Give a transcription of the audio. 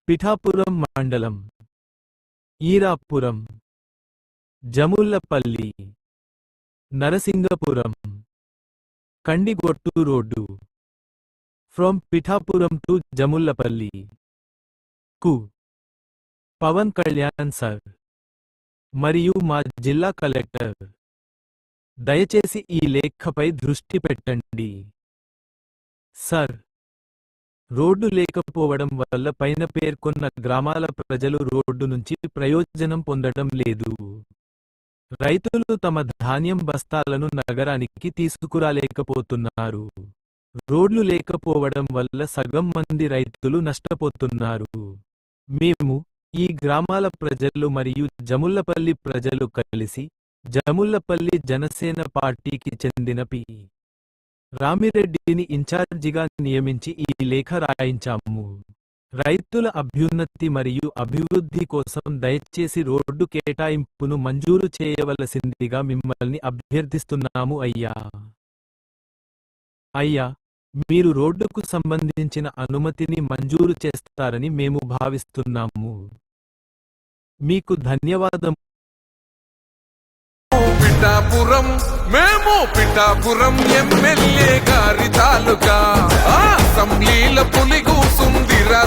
పిఠాపురం మండలం, Eerapuram, Jamullapalli, Narasingapuram, Kandigottu road. From Pithapuram to Jamullapalli. కు Pawan Kalyan sir మరియు మా జిల్లా కలెక్టర్, దయచేసి ఈ లేఖపై దృష్టి పెట్టండి. సర్, రోడ్డు లేకపోవడం వల్ల పైన పేర్కొన్న గ్రామాల ప్రజలు రోడ్డు నుంచి ప్రయోజనం పొందడం లేదు. రైతులు తమ ధాన్యం బస్తాలను నగరానికి తీసుకురాలేకపోతున్నారు. రోడ్లు లేకపోవడం వల్ల సగం మంది రైతులు నష్టపోతున్నారు. మేము, ఈ గ్రామాల ప్రజలు మరియు జముల్లపల్లి ప్రజలు కలిసి జముల్లపల్లి జనసేన పార్టీకి చెందిన పి. రామిరెడ్డిని ఇన్ఛార్జిగా నియమించి ఈ లేఖ రాయించాము. రైతుల అభ్యున్నతి మరియు అభివృద్ధి కోసం దయచేసి రోడ్డు కేటాయింపును మంజూరు చేయవలసిందిగా మిమ్మల్ని అభ్యర్థిస్తున్నాము అయ్యా. అయ్యా, మీరు రోడ్డుకు సంబంధించిన అనుమతిని మంజూరు చేస్తారని మేము భావిస్తున్నాము. మీకు ధన్యవాదం. పిఠాపురం, మేము పిఠాపురం ఎమ్మెల్యే గారి తాలూకా అసెంబ్లీల పులిగూసుందిరా.